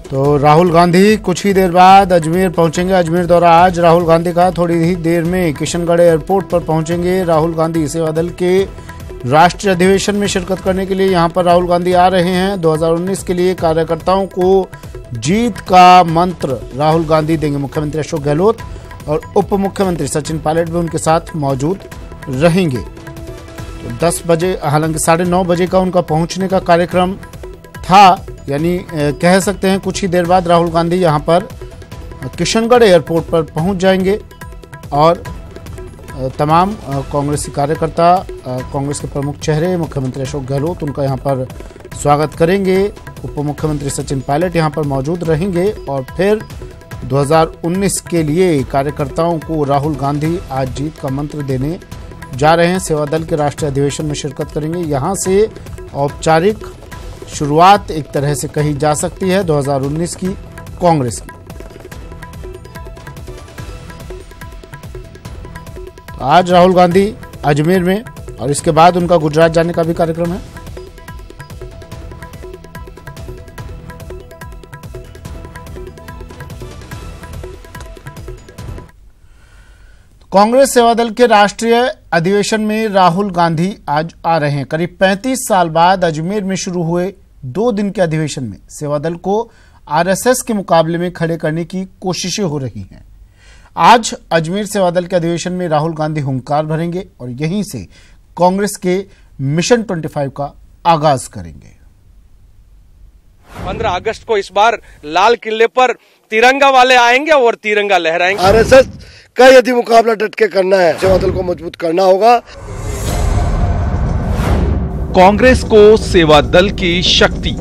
तो राहुल गांधी कुछ ही देर बाद अजमेर पहुंचेंगे। अजमेर दौरा आज राहुल गांधी का थोड़ी ही देर में किशनगढ़ एयरपोर्ट पर पहुंचेंगे। राहुल गांधी सेवा दल के राष्ट्रीय अधिवेशन में शिरकत करने के लिए यहां पर राहुल गांधी आ रहे हैं। 2019 के लिए कार्यकर्ताओं को जीत का मंत्र राहुल गांधी देंगे। मुख्यमंत्री अशोक गहलोत और उप मुख्यमंत्री सचिन पायलट भी उनके साथ मौजूद रहेंगे। तो 10 बजे, हालांकि 9:30 बजे का उनका पहुंचने का कार्यक्रम था, यानी कह सकते हैं कुछ ही देर बाद राहुल गांधी यहां पर किशनगढ़ एयरपोर्ट पर पहुंच जाएंगे और तमाम कांग्रेसी कार्यकर्ता, कांग्रेस के प्रमुख चेहरे मुख्यमंत्री अशोक गहलोत उनका यहां पर स्वागत करेंगे। उप मुख्यमंत्री सचिन पायलट यहां पर मौजूद रहेंगे और फिर 2019 के लिए कार्यकर्ताओं को राहुल गांधी आज जीत का मंत्र देने जा रहे हैं। सेवा दल के राष्ट्रीय अधिवेशन में शिरकत करेंगे। यहां से औपचारिक शुरुआत एक तरह से कही जा सकती है 2019 की कांग्रेस की। तो आज राहुल गांधी अजमेर में और इसके बाद उनका गुजरात जाने का भी कार्यक्रम है। कांग्रेस सेवा दल के राष्ट्रीय अधिवेशन में राहुल गांधी आज आ रहे हैं। करीब 35 साल बाद अजमेर में शुरू हुए 2 दिन के अधिवेशन में सेवा दल को आरएसएस के मुकाबले में खड़े करने की कोशिशें हो रही हैं। आज अजमेर सेवा दल के अधिवेशन में राहुल गांधी हुंकार भरेंगे और यहीं से कांग्रेस के मिशन 25 का आगाज करेंगे। 15 अगस्त को इस बार लाल किले पर तिरंगा वाले आएंगे और तिरंगा लहराएंगे। आरएसएस का यदि मुकाबला डट के करना है, सेवा दल को मजबूत करना होगा। कांग्रेस को सेवा दल की शक्ति।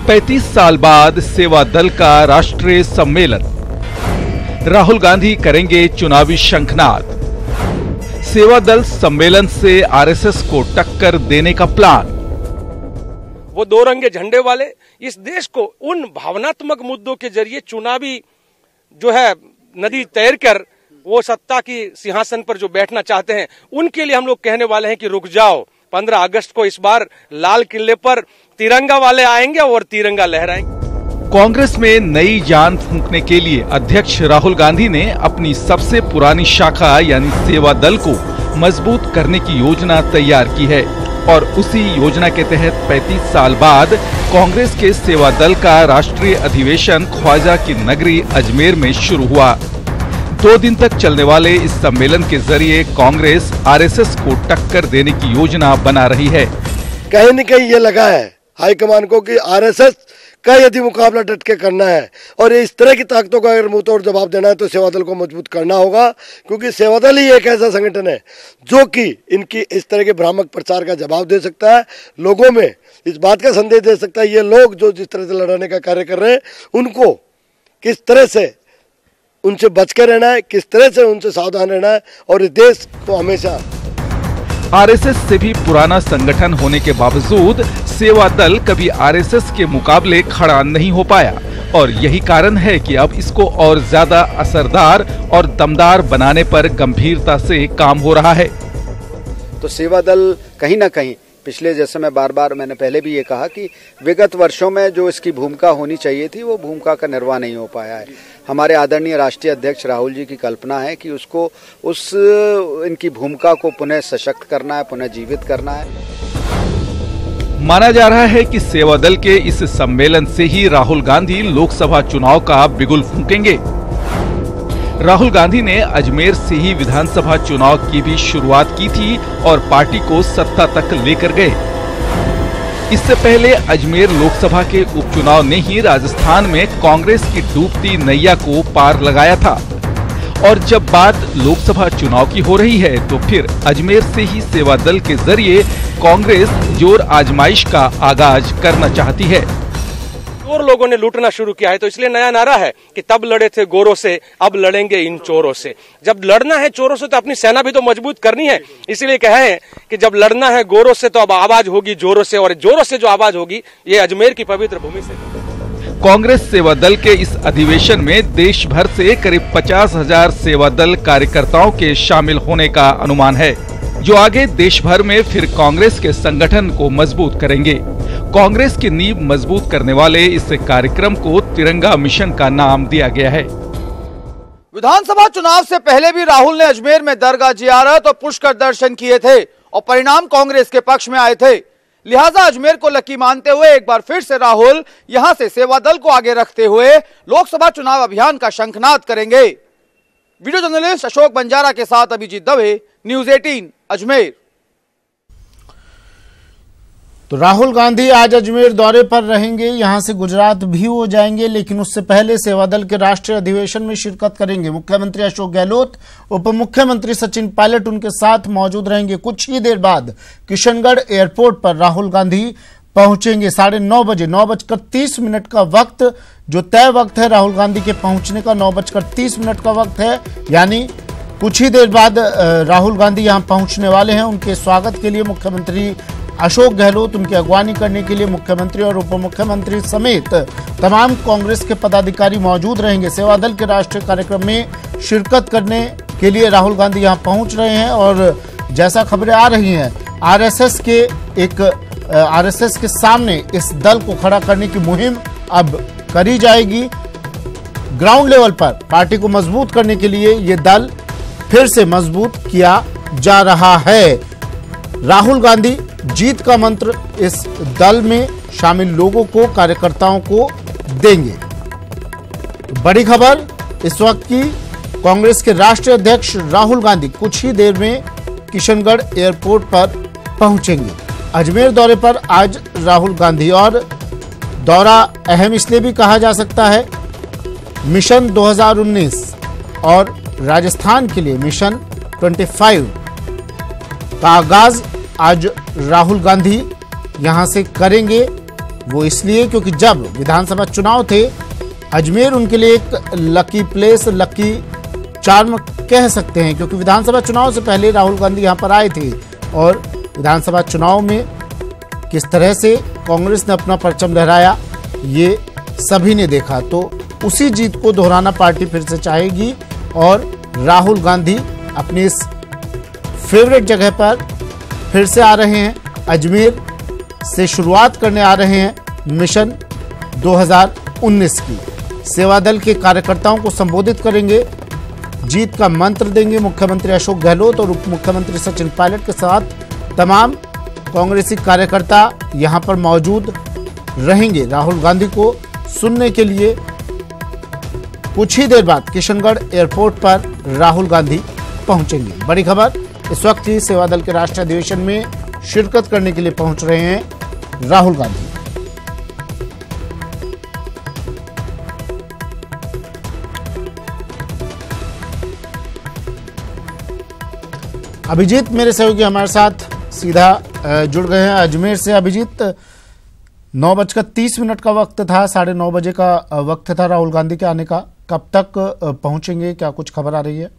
35 साल बाद सेवा दल का राष्ट्रीय सम्मेलन। राहुल गांधी करेंगे चुनावी शंखनाद। सेवा दल सम्मेलन से आरएसएस को टक्कर देने का प्लान। वो 2 रंगे झंडे वाले इस देश को उन भावनात्मक मुद्दों के जरिए चुनावी जो है नदी तैर कर वो सत्ता की सिंहासन पर जो बैठना चाहते हैं, उनके लिए हम लोग कहने वाले हैं कि रुक जाओ। 15 अगस्त को इस बार लाल किले पर तिरंगा वाले आएंगे और तिरंगा लहराएंगे। कांग्रेस में नई जान फूंकने के लिए अध्यक्ष राहुल गांधी ने अपनी सबसे पुरानी शाखा यानी सेवा दल को मजबूत करने की योजना तैयार की है और उसी योजना के तहत 35 साल बाद कांग्रेस के सेवा दल का राष्ट्रीय अधिवेशन ख्वाजा की नगरी अजमेर में शुरू हुआ। 2 दिन तक चलने वाले इस सम्मेलन के जरिए कांग्रेस आरएसएस को टक्कर देने की योजना बना रही है। कहीं न कहीं ये लगा है हाईकमान को कि आरएसएस का यदि मुकाबला डट के करना है और इस तरह की ताकतों का अगर मुंह तोड़ जवाब देना है तो सेवा दल को मजबूत करना होगा, क्योंकि सेवा दल ही एक ऐसा संगठन है जो कि इनकी इस तरह के भ्रामक प्रचार का जवाब दे सकता है, लोगों में इस बात का संदेश दे सकता है ये लोग जो जिस तरह से लड़ाने का कार्य कर रहे हैं उनको किस तरह से उनसे बच के रहना है, किस तरह से उनसे सावधान रहना है और इस देश को हमेशा। आरएसएस से भी पुराना संगठन होने के बावजूद सेवा दल कभी आरएसएस के मुकाबले खड़ा नहीं हो पाया और यही कारण है कि अब इसको और ज्यादा असरदार और दमदार बनाने पर गंभीरता से काम हो रहा है। तो सेवा दल कहीं ना कहीं पिछले, जैसे मैं बार मैंने पहले भी ये कहा कि विगत वर्षों में जो इसकी भूमिका होनी चाहिए थी वो भूमिका का निर्वाह नहीं हो पाया है। हमारे आदरणीय राष्ट्रीय अध्यक्ष राहुल जी की कल्पना है कि उसको इनकी भूमिका को पुनः सशक्त करना है, पुनः जीवित करना है। माना जा रहा है कि सेवा दल के इस सम्मेलन से ही राहुल गांधी लोकसभा चुनाव का बिगुल फूंकेंगे। राहुल गांधी ने अजमेर से ही विधानसभा चुनाव की भी शुरुआत की थी और पार्टी को सत्ता तक लेकर गए। इससे पहले अजमेर लोकसभा के उपचुनाव ने ही राजस्थान में कांग्रेस की डूबती नैया को पार लगाया था और जब बात लोकसभा चुनाव की हो रही है तो फिर अजमेर से ही सेवा दल के जरिए कांग्रेस जोर आजमाइश का आगाज करना चाहती है। और लोगों ने लूटना शुरू किया है, तो इसलिए नया नारा है कि तब लड़े थे गोरों से, अब लड़ेंगे इन चोरों से। जब लड़ना है चोरों से तो अपनी सेना भी तो मजबूत करनी है, इसीलिए कहे कि जब लड़ना है गोरों से तो अब आवाज होगी जोरों से, और जोरों से जो आवाज होगी ये अजमेर की पवित्र भूमि से। कांग्रेस सेवा दल के इस अधिवेशन में देश भर से करीब 50,000 सेवा दल कार्यकर्ताओं के शामिल होने का अनुमान है, जो आगे देश भर में फिर कांग्रेस के संगठन को मजबूत करेंगे। कांग्रेस की नींव मजबूत करने वाले इस कार्यक्रम को तिरंगा मिशन का नाम दिया गया है। विधानसभा चुनाव से पहले भी राहुल ने अजमेर में दरगाह जियारत और पुष्कर दर्शन किए थे और परिणाम कांग्रेस के पक्ष में आए थे। लिहाजा अजमेर को लकी मानते हुए एक बार फिर से राहुल यहां से सेवा दल को आगे रखते हुए लोकसभा चुनाव अभियान का शंखनाद करेंगे। वीडियो जर्नलिस्ट अशोक बंजारा के साथ अभिजीत दवे, न्यूज 18 अजमेर। तो राहुल गांधी आज अजमेर दौरे पर रहेंगे, यहां से गुजरात भी हो जाएंगे, लेकिन उससे पहले सेवादल के राष्ट्रीय अधिवेशन में शिरकत करेंगे। मुख्यमंत्री अशोक गहलोत, उप मुख्यमंत्री सचिन पायलट उनके साथ मौजूद रहेंगे। कुछ ही देर बाद किशनगढ़ एयरपोर्ट पर राहुल गांधी पहुंचेंगे। 9:30 बजे, 9:30 का वक्त जो तय वक्त है राहुल गांधी के पहुंचने का, 9:30 का वक्त है, यानी कुछ ही देर बाद राहुल गांधी यहां पहुंचने वाले हैं। उनके स्वागत के लिए मुख्यमंत्री अशोक गहलोत, उनकी अगवानी करने के लिए मुख्यमंत्री और उप मुख्यमंत्री समेत तमाम कांग्रेस के पदाधिकारी मौजूद रहेंगे। सेवादल के राष्ट्रीय कार्यक्रम में शिरकत करने के लिए राहुल गांधी यहां पहुंच रहे हैं और जैसा खबरें आ रही हैं, आरएसएस के सामने इस दल को खड़ा करने की मुहिम अब करी जाएगी। ग्राउंड लेवल पर पार्टी को मजबूत करने के लिए ये दल फिर से मजबूत किया जा रहा है। राहुल गांधी जीत का मंत्र इस दल में शामिल लोगों को, कार्यकर्ताओं को देंगे। बड़ी खबर इस वक्त की, कांग्रेस के राष्ट्रीय अध्यक्ष राहुल गांधी कुछ ही देर में किशनगढ़ एयरपोर्ट पर पहुंचेंगे। अजमेर दौरे पर आज राहुल गांधी, और दौरा अहम इसलिए भी कहा जा सकता है, मिशन 2019 और राजस्थान के लिए मिशन 25 का आगाज आज राहुल गांधी यहां से करेंगे। वो इसलिए क्योंकि जब विधानसभा चुनाव थे, अजमेर उनके लिए एक लकी प्लेस, लकी चार्म कह सकते हैं, क्योंकि विधानसभा चुनाव से पहले राहुल गांधी यहां पर आए थे और विधानसभा चुनाव में किस तरह से कांग्रेस ने अपना परचम लहराया ये सभी ने देखा। तो उसी जीत को दोहराना पार्टी फिर से चाहेगी और राहुल गांधी अपनी इस फेवरेट जगह पर फिर से आ रहे हैं। अजमेर से शुरुआत करने आ रहे हैं मिशन 2019 की। सेवादल के कार्यकर्ताओं को संबोधित करेंगे, जीत का मंत्र देंगे। मुख्यमंत्री अशोक गहलोत और उप मुख्यमंत्री सचिन पायलट के साथ तमाम कांग्रेसी कार्यकर्ता यहां पर मौजूद रहेंगे राहुल गांधी को सुनने के लिए। कुछ ही देर बाद किशनगढ़ एयरपोर्ट पर राहुल गांधी पहुंचेंगे। बड़ी खबर इस वक्त ही, सेवादल के राष्ट्रीय अधिवेशन में शिरकत करने के लिए पहुंच रहे हैं राहुल गांधी। अभिजीत मेरे सहयोगी हमारे साथ सीधा जुड़ गए हैं अजमेर से। अभिजीत, 9:30 का वक्त था, 9:30 बजे का वक्त था राहुल गांधी के आने का। कब तक पहुंचेंगे, क्या कुछ खबर आ रही है?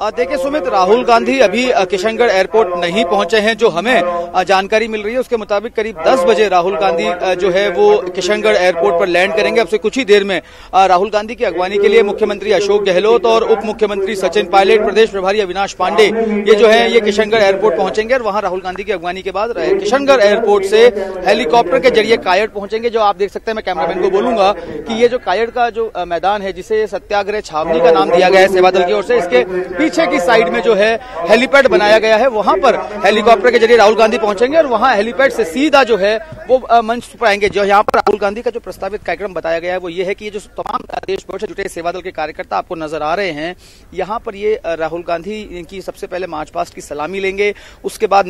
देखिए सुमित, राहुल गांधी अभी किशनगढ़ एयरपोर्ट नहीं पहुंचे हैं। जो हमें जानकारी मिल रही है उसके मुताबिक करीब 10 बजे राहुल गांधी जो है वो किशनगढ़ एयरपोर्ट पर लैंड करेंगे। अब से कुछ ही देर में राहुल गांधी की अगवानी के लिए मुख्यमंत्री अशोक गहलोत और उप मुख्यमंत्री सचिन पायलट, प्रदेश प्रभारी अविनाश पांडे, ये जो है ये किशनगढ़ एयरपोर्ट पहुंचेंगे और वहां राहुल गांधी की अगवानी के बाद किशनगढ़ एयरपोर्ट से हेलीकॉप्टर के जरिए कायड़ पहुंचेंगे। जो आप देख सकते हैं, मैं कैमरामैन को बोलूंगा कि ये जो कायड़ का जो मैदान है, जिसे सत्याग्रह छावनी का नाम दिया गया है सेवादल की ओर से, इसके पीछे की साइड में जो है हेलीपैड बनाया गया है, वहां पर हेलीकॉप्टर के जरिए राहुल गांधी पहुंचेंगे और वहां हेलीपैड से सीधा जो है वो मंच पर आएंगे। जो यहाँ पर राहुल गांधी का जो प्रस्तावित कार्यक्रम बताया गया है वो ये है कि ये जो तमाम देश भर से जुटे सेवादल के कार्यकर्ता आपको नजर आ रहे हैं, यहाँ पर ये राहुल गांधी की सबसे पहले मार्च पास्ट की सलामी लेंगे, उसके बाद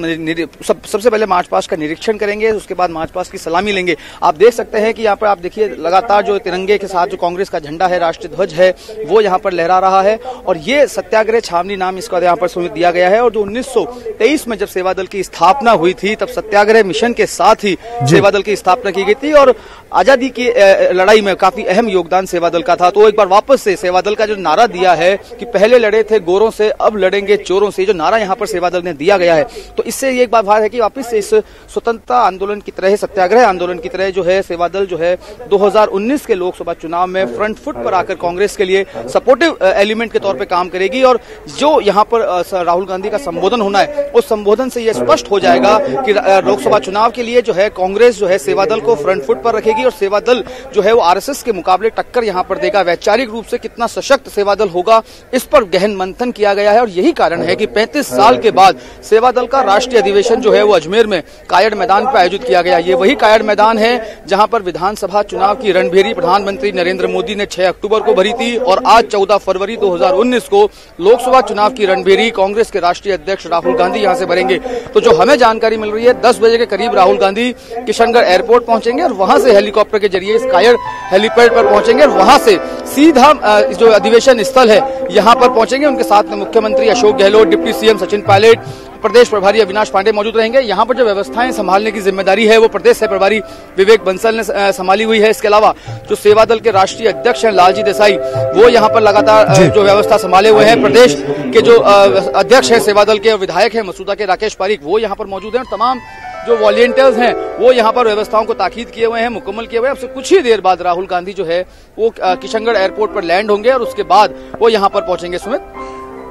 सबसे पहले मार्च पास्ट का निरीक्षण करेंगे, उसके बाद मार्च पास्ट की सलामी लेंगे। आप देख सकते हैं कि यहाँ पर आप देखिए लगातार जो तिरंगे के साथ जो कांग्रेस का झंडा है, राष्ट्रीय ध्वज है, वो यहाँ पर लहरा रहा है और ये सत्याग्रह छावनी नाम इसका यहाँ पर दिया गया है। और जो 1923 में जब सेवादल की स्थापना हुई थी, तब सत्याग्रह मिशन के साथ ही सेवा दल की स्थापना की गई थी और आजादी की लड़ाई में काफी अहम योगदान सेवा दल का था। तो एक बार वापस से सेवा दल का जो नारा दिया है कि पहले लड़े थे गोरों से, अब लड़ेंगे चोरों से, जो नारा यहाँ पर सेवा दल ने दिया गया है, तो इससे ये एक बात है कि वापस से इस स्वतंत्रता आंदोलन की तरह, सत्याग्रह आंदोलन की तरह जो है सेवा दल जो है 2019 के लोकसभा चुनाव में फ्रंट फुट पर आकर कांग्रेस के लिए सपोर्टिव एलिमेंट के तौर पे काम करेगी। और जो यहाँ पर राहुल गांधी का संबोधन होना है, उस संबोधन से यह स्पष्ट हो जाएगा कि लोकसभा चुनाव के लिए जो है कांग्रेस जो है सेवा दल को फ्रंट फुट पर रखेगी और सेवा दल जो है वो आरएसएस के मुकाबले टक्कर यहाँ पर देगा। वैचारिक रूप से कितना सशक्त सेवा दल होगा, इस पर गहन मंथन किया गया है और यही कारण है कि 35 साल के बाद सेवा दल का राष्ट्रीय अधिवेशन जो है वो अजमेर में कायड़ मैदान पर आयोजित किया गया। ये वही कायड़ मैदान है जहां पर विधानसभा चुनाव की रणभेरी प्रधानमंत्री नरेंद्र मोदी ने 6 अक्टूबर को भरी थी और आज 14 फरवरी 2019 को लोकसभा चुनाव की रणभेरी कांग्रेस के राष्ट्रीय अध्यक्ष राहुल गांधी यहां से भरेंगे। तो जो हमें जानकारी मिल रही है 10 बजे के करीब राहुल गांधी किशनगढ़ एयरपोर्ट पहुंचेंगे और वहां से हेलीकॉप्टर के जरिए इस कायड़ हेलीपैड पर पहुंचेंगे और वहां से सीधा जो अधिवेशन स्थल है यहां पर पहुंचेंगे। उनके साथ में मुख्यमंत्री अशोक गहलोत, डिप्टी सीएम सचिन पायलट, प्रदेश प्रभारी अविनाश पांडे मौजूद रहेंगे। यहाँ पर जो व्यवस्थाएं संभालने की जिम्मेदारी है वो प्रदेश सह प्रभारी विवेक बंसल ने संभाली हुई है। इसके अलावा जो सेवा दल के राष्ट्रीय अध्यक्ष हैं लालजी देसाई, वो यहाँ पर लगातार जो व्यवस्था संभाले हुए हैं। प्रदेश के जो अध्यक्ष हैं सेवा दल के विधायक हैं मसूदा के राकेश पारीक, वो यहाँ पर मौजूद हैं और तमाम जो वॉलंटियर्स हैं वो यहाँ पर व्यवस्थाओं को ताकीद किए हुए हैं, मुकम्मल किए हुए हैं। अब से कुछ ही देर बाद राहुल गांधी जो है वो किशनगढ़ एयरपोर्ट पर लैंड होंगे और उसके बाद वो यहाँ पर पहुंचेंगे। सुमित,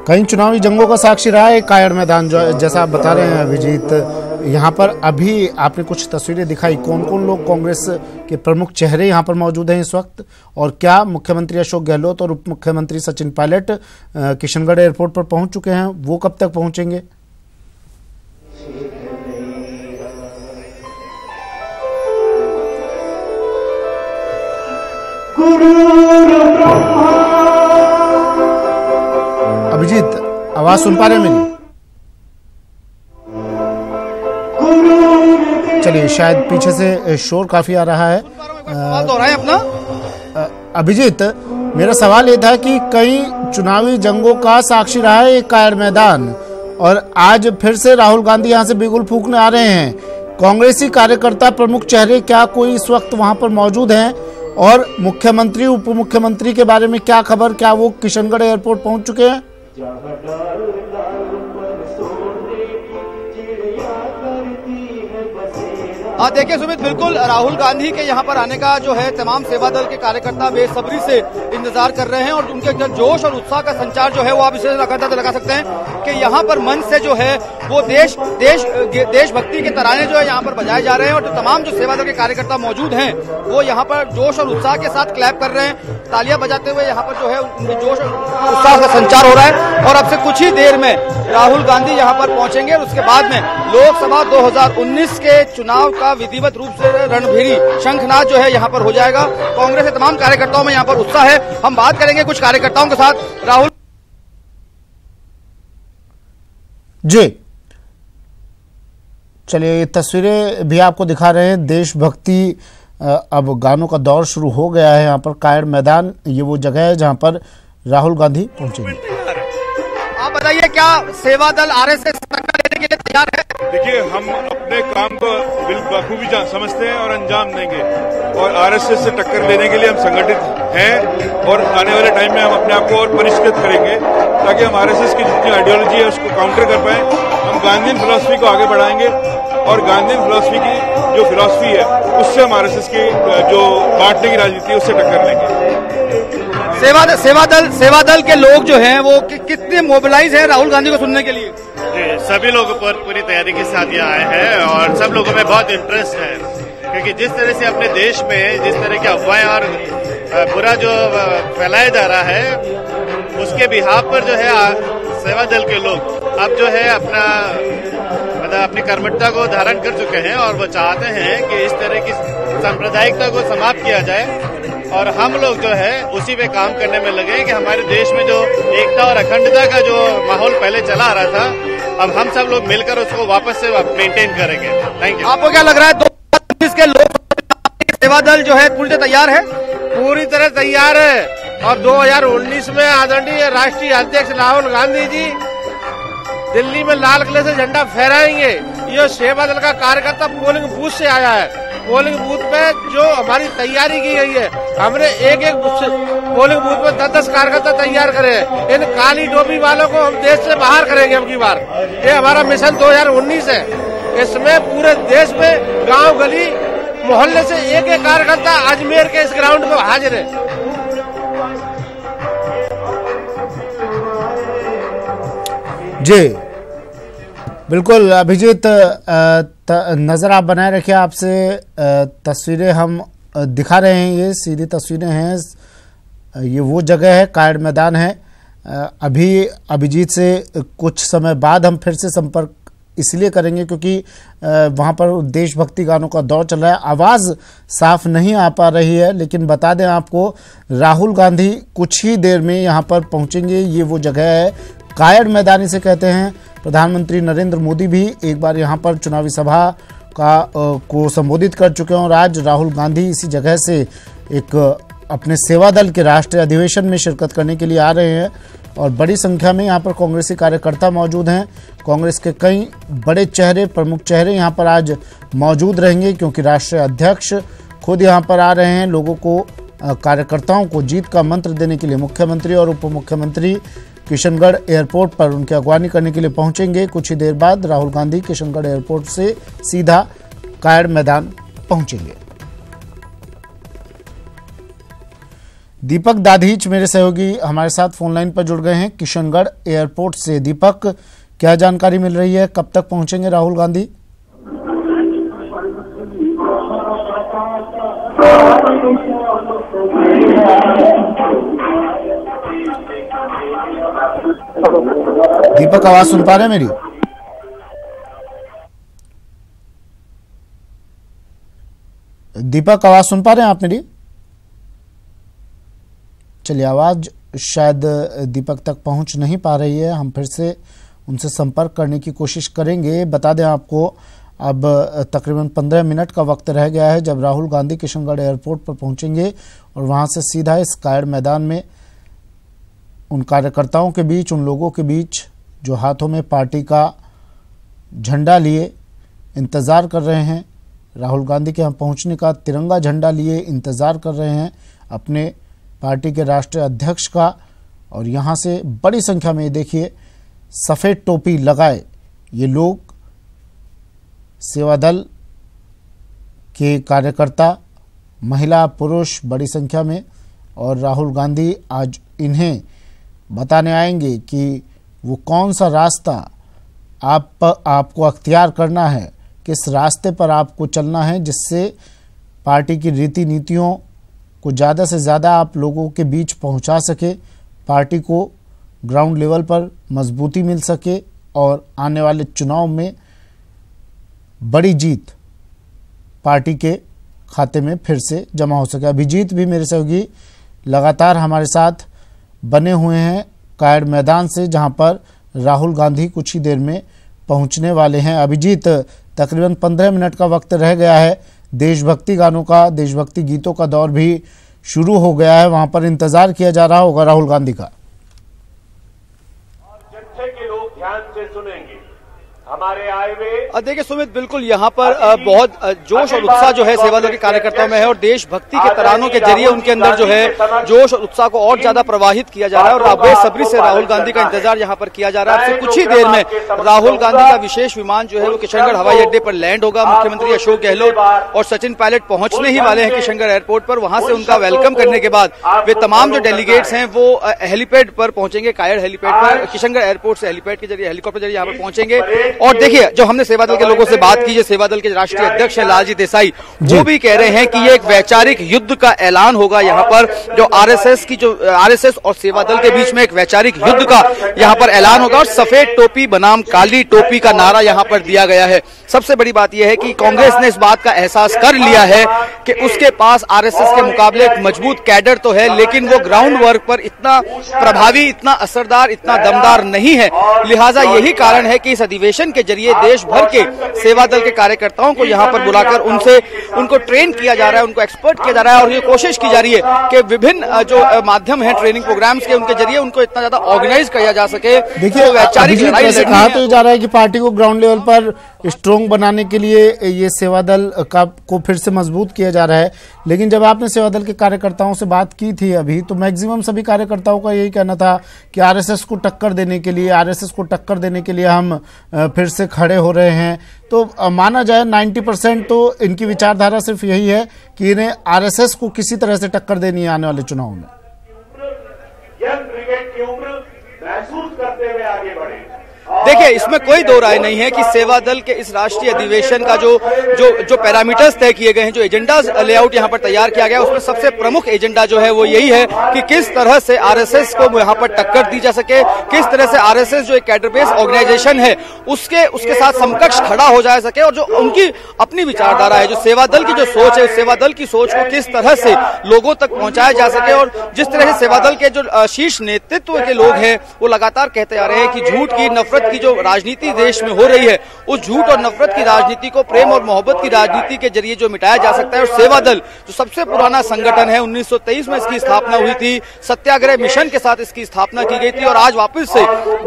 कई चुनावी जंगों का साक्षी रहा है कायड़ मैदान, जो जैसा आप बता रहे हैं अभिजीत। यहाँ पर अभी आपने कुछ तस्वीरें दिखाई, कौन कौन लोग कांग्रेस के प्रमुख चेहरे यहाँ पर मौजूद हैं इस वक्त, और क्या मुख्यमंत्री अशोक गहलोत और उप मुख्यमंत्री सचिन पायलट किशनगढ़ एयरपोर्ट पर पहुंच चुके हैं, वो कब तक पहुंचेंगे? अभिजीत, आवाज सुन पा रहे हैं मेरी? चलिए, शायद पीछे से शोर काफी आ रहा है। अपना अभिजीत, मेरा सवाल ये था कि कई चुनावी जंगों का साक्षी रहा है कायड़ मैदान और आज फिर से राहुल गांधी यहां से बिगुल फूंकने आ रहे हैं। कांग्रेसी कार्यकर्ता प्रमुख चेहरे क्या कोई इस वक्त वहां पर मौजूद हैं? और मुख्यमंत्री उप मुख्यमंत्री के बारे में क्या खबर, क्या वो किशनगढ़ एयरपोर्ट पहुंच चुके हैं? हाँ देखिए सुमित, बिल्कुल राहुल गांधी के यहाँ पर आने का जो है तमाम सेवा दल के कार्यकर्ता बेसब्री से इंतजार कर रहे हैं और उनके जोश और उत्साह का संचार जो है वो आप इसे लगा सकते हैं कि यहाँ पर मंच से जो है वो देशभक्ति के तराने जो है यहाँ पर बजाए जा रहे हैं और तमाम जो सेवा दल के कार्यकर्ता मौजूद हैं वो यहाँ पर जोश और उत्साह के साथ क्लैप कर रहे हैं, तालियां बजाते हुए यहाँ पर जो है उनके जोश और उत्साह का संचार हो रहा है। और अब से कुछ ही देर में राहुल गांधी यहाँ पर पहुंचेंगे और उसके बाद में लोकसभा 2019 के चुनाव का विधिवत रूप से रणभेरी शंखनाद जो है यहाँ पर हो जाएगा। कांग्रेस के तमाम कार्यकर्ताओं में यहाँ पर उत्साह है। हम बात करेंगे कुछ कार्यकर्ताओं के साथ। राहुल जी, चलिए तस्वीरें भी आपको दिखा रहे हैं। देशभक्ति अब गानों का दौर शुरू हो गया है। यहाँ पर कायड़ मैदान ये वो जगह है जहाँ पर राहुल गांधी पहुंचेंगे। आप बताइए, क्या सेवा दल आरएसएस टक्कर देने के लिए तैयार है? देखिए, हम अपने काम को बखूबी समझते हैं और अंजाम देंगे और आरएसएस से टक्कर देने के लिए हम संगठित हैं और आने वाले टाइम में हम अपने आप को और परिष्कृत करेंगे ताकि हम आरएसएस की जितनी आइडियोलॉजी है उसको काउंटर कर पाए। हम गांधीयन फिलॉसफी को आगे बढ़ाएंगे और गांधीयन फिलॉसफी की जो फिलॉसफी है उससे हम आरएसएस की जो बांटने की राजनीति है उससे टक्कर लेंगे। सेवा दल के लोग जो हैं वो कितने मोबिलाइज हैं राहुल गांधी को सुनने के लिए? सभी लोग पूरी तैयारी के साथ यहाँ आए हैं और सब लोगों में बहुत इंटरेस्ट है क्योंकि जिस तरह से अपने देश में जिस तरह की अफवाहें और बुरा जो फैलाया जा रहा है उसके बिहाफ पर जो है सेवा दल के लोग अब जो है अपनी कर्मठता को धारण कर चुके हैं और वो चाहते हैं कि इस तरह की सांप्रदायिकता को समाप्त किया जाए और हम लोग जो है उसी पे काम करने में लगे कि हमारे देश में जो एकता और अखंडता का जो माहौल पहले चला आ रहा था अब हम सब लोग मिलकर उसको वापस से मेंटेन करेंगे। Thank you. आपको क्या लग रहा है 2025 के लोग सेवा दल जो है पूरी तरह तैयार है? पूरी तरह तैयार है और 2019 में आदरणीय राष्ट्रीय अध्यक्ष राहुल गांधी जी दिल्ली में लाल किले से झंडा फहराएंगे। ये सेवा दल का कार्यकर्ता पोलिंग बूथ से आया है पोलिंग बूथ पे जो हमारी तैयारी की गई है, हमने एक एक पोलिंग बूथ पे 10-10 कार्यकर्ता तैयार करे हैं। इन काली टोपी वालों को हम देश से बाहर करेंगे अब की बार। ये हमारा मिशन 2019 है। इसमें पूरे देश में गांव गली मोहल्ले से एक एक कार्यकर्ता अजमेर के इस ग्राउंड पे हाजिर है। जी बिल्कुल अभिजीत, नजर आप बनाए रखिए। आपसे तस्वीरें हम दिखा रहे हैं, ये सीधी तस्वीरें हैं। ये वो जगह है, कायड़ मैदान है। अभी अभिजीत से कुछ समय बाद हम फिर से संपर्क इसलिए करेंगे क्योंकि वहाँ पर देशभक्ति गानों का दौर चल रहा है। आवाज़ साफ नहीं आ पा रही है, लेकिन बता दें आपको, राहुल गांधी कुछ ही देर में यहाँ पर पहुँचेंगे। ये वो जगह है, कायड़ मैदान इसे कहते हैं। प्रधानमंत्री नरेंद्र मोदी भी एक बार यहाँ पर चुनावी सभा को संबोधित कर चुके हैं और आज राहुल गांधी इसी जगह से एक अपने सेवा दल के राष्ट्रीय अधिवेशन में शिरकत करने के लिए आ रहे हैं और बड़ी संख्या में यहाँ पर कांग्रेसी कार्यकर्ता मौजूद हैं। कांग्रेस के कई बड़े चेहरे, प्रमुख चेहरे यहाँ पर आज मौजूद रहेंगे क्योंकि राष्ट्रीय अध्यक्ष खुद यहाँ पर आ रहे हैं। लोगों को, कार्यकर्ताओं को जीत का मंत्र देने के लिए मुख्यमंत्री और उप मुख्यमंत्री किशनगढ़ एयरपोर्ट पर उनकी अगवानी करने के लिए पहुंचेंगे। कुछ ही देर बाद राहुल गांधी किशनगढ़ एयरपोर्ट से सीधा कायड़ मैदान पहुंचेंगे। दीपक दाधीच मेरे सहयोगी हमारे साथ फोन लाइन पर जुड़ गए हैं किशनगढ़ एयरपोर्ट से। दीपक, क्या जानकारी मिल रही है, कब तक पहुंचेंगे राहुल गांधी? दीपक, आवाज सुन पा रहे हैं मेरी? दीपक, आवाज सुन पा रहे हैं आप मेरी? चलिए, आवाज शायद दीपक तक पहुंच नहीं पा रही है। हम फिर से उनसे संपर्क करने की कोशिश करेंगे। बता दें आपको, अब तकरीबन 15 मिनट का वक्त रह गया है जब राहुल गांधी किशनगढ़ एयरपोर्ट पर पहुंचेंगे और वहां से सीधा इस कायड़ मैदान में उन कार्यकर्ताओं के बीच, उन लोगों के बीच जो हाथों में पार्टी का झंडा लिए इंतज़ार कर रहे हैं, राहुल गांधी के यहाँ पहुँचने का तिरंगा झंडा लिए इंतज़ार कर रहे हैं अपने पार्टी के राष्ट्रीय अध्यक्ष का। और यहाँ से बड़ी संख्या में देखिए सफ़ेद टोपी लगाए ये लोग, सेवा दल के कार्यकर्ता, महिला पुरुष बड़ी संख्या में। और राहुल गांधी आज इन्हें बताने आएंगे कि वो कौन सा रास्ता आपको अख्तियार करना है, किस रास्ते पर आपको चलना है जिससे पार्टी की रीति नीतियों को ज़्यादा से ज़्यादा आप लोगों के बीच पहुंचा सके, पार्टी को ग्राउंड लेवल पर मजबूती मिल सके और आने वाले चुनाव में बड़ी जीत पार्टी के खाते में फिर से जमा हो सके। अभिजीत भी मेरे सहयोगी लगातार हमारे साथ बने हुए हैं कायड़ मैदान से, जहां पर राहुल गांधी कुछ ही देर में पहुंचने वाले हैं। अभिजीत, तकरीबन 15 मिनट का वक्त रह गया है। देशभक्ति गानों का, देशभक्ति गीतों का दौर भी शुरू हो गया है। वहां पर इंतजार किया जा रहा होगा राहुल गांधी का। और जत्थे के लोग ध्यान से सुनेंगे हमारे आए हुए। देखिए सुमित, बिल्कुल यहाँ पर बहुत जोश और उत्साह जो है सेवा दल के कार्यकर्ताओं में है और देशभक्ति के तरानों के जरिए उनके अंदर जो है जोश और उत्साह को और ज्यादा प्रवाहित किया जा रहा है और बेसब्री से राहुल गांधी का इंतजार यहाँ पर किया जा रहा है। अब से कुछ ही देर में राहुल गांधी का विशेष विमान जो है वो किशनगढ़ हवाई अड्डे पर लैंड होगा। मुख्यमंत्री अशोक गहलोत और सचिन पायलट पहुंचने ही वाले हैं किशनगढ़ एयरपोर्ट पर। वहां से उनका वेलकम करने के बाद वे तमाम जो डेलीगेट्स हैं वो हेलीपैड पर पहुंचेंगे, कायड़ हेलीपैड पर, किशनगढ़ एयरपोर्ट से हेलीपैड के जरिए, हेलीकॉप्टर के जरिए यहाँ पर पहुंचेंगे। और देखिए, जो हमने सेवा दल के लोगों से बात की, जो सेवा दल के राष्ट्रीय अध्यक्ष हैं लालजी देसाई, वो भी कह रहे हैं कि ये एक वैचारिक युद्ध का ऐलान होगा यहाँ पर। जो आरएसएस और सेवा दल के बीच में एक वैचारिक युद्ध का यहाँ पर ऐलान होगा और सफेद टोपी बनाम काली टोपी का नारा यहाँ पर दिया गया है। सबसे बड़ी बात यह है कि कांग्रेस ने इस बात का एहसास कर लिया है कि उसके पास आरएसएस के मुकाबले एक मजबूत कैडर तो है, लेकिन वो ग्राउंड वर्क पर इतना प्रभावी, इतना असरदार, इतना दमदार नहीं है। लिहाजा यही कारण है कि इस अधिवेशन के जरिए देश भर के सेवा दल के कार्यकर्ताओं को यहाँ पर बुलाकर उनको ट्रेन किया जा रहा है, उनको एक्सपर्ट किया जा रहा है और ये कोशिश की जा रही है कि विभिन्न जो माध्यम है ट्रेनिंग प्रोग्राम्स के, उनके जरिए उनको इतना ज्यादा ऑर्गेनाइज किया जा सके। देखिए, कहा तो जा रहा है कि पार्टी को ग्राउंड लेवल पर स्ट्रोंग बनाने के लिए ये सेवा दल को फिर से मजबूत किया जा रहा है। लेकिन जब आपने सेवा दल के कार्यकर्ताओं से बात की थी अभी, तो मैक्सिमम सभी कार्यकर्ताओं का यही कहना था कि आरएसएस को टक्कर देने के लिए हम फिर से खड़े हो रहे हैं। तो माना जाए 90% तो इनकी विचारधारा सिर्फ यही है कि इन्हें आरएसएस को किसी तरह से टक्कर देनी है आने वाले चुनाव में। यंग ब्रिगेड की उम्र महसूस करते हुए आगे बढ़े। देखिए, इसमें कोई दो राय नहीं है कि सेवा दल के इस राष्ट्रीय अधिवेशन का जो पैरामीटर्स तय किए गए हैं, जो एजेंडा लेआउट यहाँ पर तैयार किया गया, उसमें सबसे प्रमुख एजेंडा जो है वो यही है कि किस तरह से आरएसएस को यहाँ पर टक्कर दी जा सके, किस तरह से आरएसएस जो एक कैडर बेस्ड ऑर्गेनाइजेशन है उसके साथ समकक्ष खड़ा हो जा सके, और जो उनकी अपनी विचारधारा है, जो सेवा दल की जो सोच है, सेवा दल की सोच को किस तरह से लोगों तक पहुंचाया जा सके। और जिस तरह से सेवा दल के जो शीर्ष नेतृत्व के लोग हैं वो लगातार कहते आ रहे हैं कि झूठ की, नफरत की जो राजनीति देश में हो रही है, उस झूठ और नफरत की राजनीति को प्रेम और मोहब्बत की राजनीति के जरिए जो मिटाया जा सकता है। और सेवा दल जो सबसे पुराना संगठन है, 1923 में इसकी स्थापना हुई थी, सत्याग्रह मिशन के साथ इसकी स्थापना की गई थी, और आज वापस से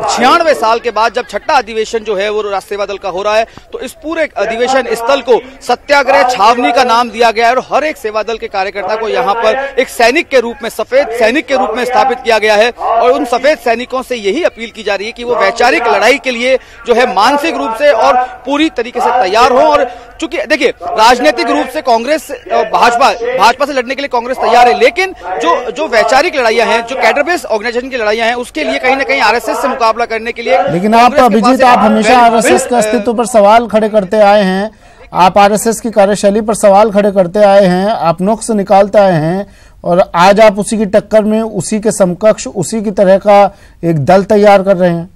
96 साल के बाद जब छठा अधिवेशन जो है वो राष्ट्रीय सेवा दल का हो रहा है, तो इस पूरे अधिवेशन स्थल को सत्याग्रह छावनी का नाम दिया गया है। और हर एक सेवा दल के कार्यकर्ता को यहाँ पर एक सैनिक के रूप में, सफेद सैनिक के रूप में स्थापित किया गया है। और उन सफेद सैनिकों से यही अपील की जा रही है कि वो वैचारिक लड़ाई के लिए जो है मानसिक रूप से और पूरी तरीके से तैयार हो। और चूंकि देखिए, राजनीतिक रूप से कांग्रेस, भाजपा से लड़ने के लिए कांग्रेस तैयार है, लेकिन जो वैचारिक लड़ाइयां हैं, जो कैडर बेस्ड ऑर्गेनाइजेशन की लड़ाइयां हैं, उसके लिए कहीं ना कहीं आरएसएस से मुकाबला करने के लिए। लेकिन आप अभिजीत, आप हमेशा आरएसएस के अस्तित्व पर सवाल खड़े करते आए हैं, आप आरएसएस की कार्यशैली पर सवाल खड़े करते आए हैं, आप नुक्स निकालते आए हैं, और आज आप उसी की टक्कर में, उसी के समकक्ष, उसी की तरह का एक दल तैयार कर रहे हैं।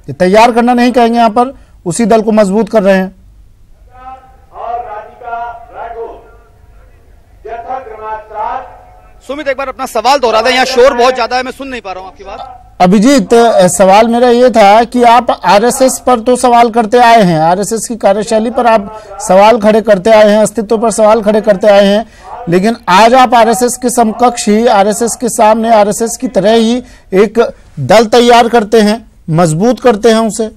ये तैयार करना नहीं कहेंगे, यहाँ पर उसी दल को मजबूत कर रहे हैं। सुमित, एक बार अपना सवाल दोहरा दें, यहाँ शोर बहुत ज्यादा है, मैं सुन नहीं पा रहा हूँ आपकी बात। अभिजीत, सवाल मेरा ये था कि आप आरएसएस पर तो सवाल करते आए हैं, आरएसएस की कार्यशैली पर आप सवाल खड़े करते आए हैं, अस्तित्व पर सवाल खड़े करते आए हैं, लेकिन आज आप आरएसएस के समकक्ष ही, आरएसएस के सामने, आरएसएस की तरह ही एक दल तैयार करते हैं, मजबूत करते हैं उसे।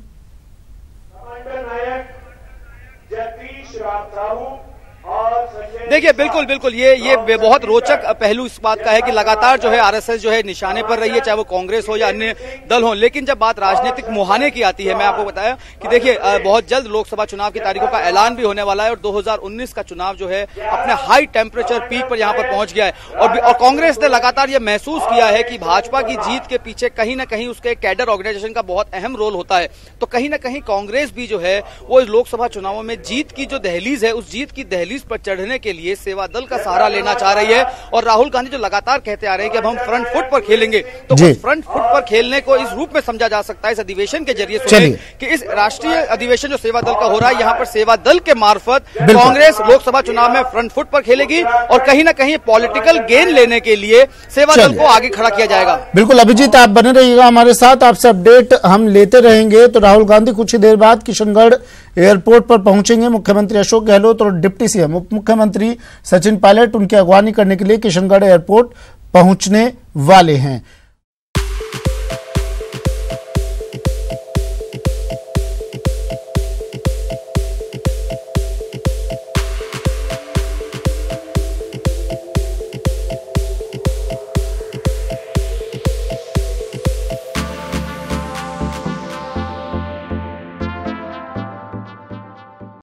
देखिए, बिल्कुल ये बहुत रोचक पहलू इस बात का है कि लगातार जो है आरएसएस जो है निशाने पर रही है, चाहे वो कांग्रेस हो या अन्य दल हो। लेकिन जब बात राजनीतिक मुहाने की आती है, मैं आपको बताया कि देखिए, बहुत जल्द लोकसभा चुनाव की तारीखों का ऐलान भी होने वाला है, और 2019 का चुनाव जो है अपने हाई टेम्परेचर पीक पर यहाँ पर पहुंच गया है। और कांग्रेस ने लगातार ये महसूस किया है कि भाजपा की जीत के पीछे कहीं ना कहीं उसके कैडर ऑर्गेनाइजेशन का बहुत अहम रोल होता है। तो कहीं ना कहीं कांग्रेस भी जो है वो इस लोकसभा चुनावों में जीत की जो दहलीज है, उस जीत की दहलीज पर चढ़ने के लिए सेवा दल का सहारा लेना चाह रही है। और राहुल गांधी जो लगातार कहते आ रहे हैं कि अब हम फ्रंट फुट पर खेलेंगे, तो उस फ्रंट फुट पर खेलने को इस रूप में समझा जा सकता है, इस अधिवेशन के जरिए कि इस राष्ट्रीय अधिवेशन जो सेवा दल का हो रहा है, यहाँ पर सेवा दल के मार्फत कांग्रेस लोकसभा चुनाव में फ्रंट फुट पर खेलेगी, और कहीं ना कहीं पॉलिटिकल गेन लेने के लिए सेवा दल को आगे खड़ा किया जाएगा। बिल्कुल अभिजीत, आप बने रहिएगा हमारे साथ, आपसे अपडेट हम लेते रहेंगे। तो राहुल गांधी कुछ ही देर बाद किशनगढ़ एयरपोर्ट पर पहुंचेंगे। मुख्यमंत्री अशोक गहलोत और डिप्टी सीएम उप मुख्यमंत्री सचिन पायलट उनकी अगवानी करने के लिए किशनगढ़ एयरपोर्ट पहुंचने वाले हैं।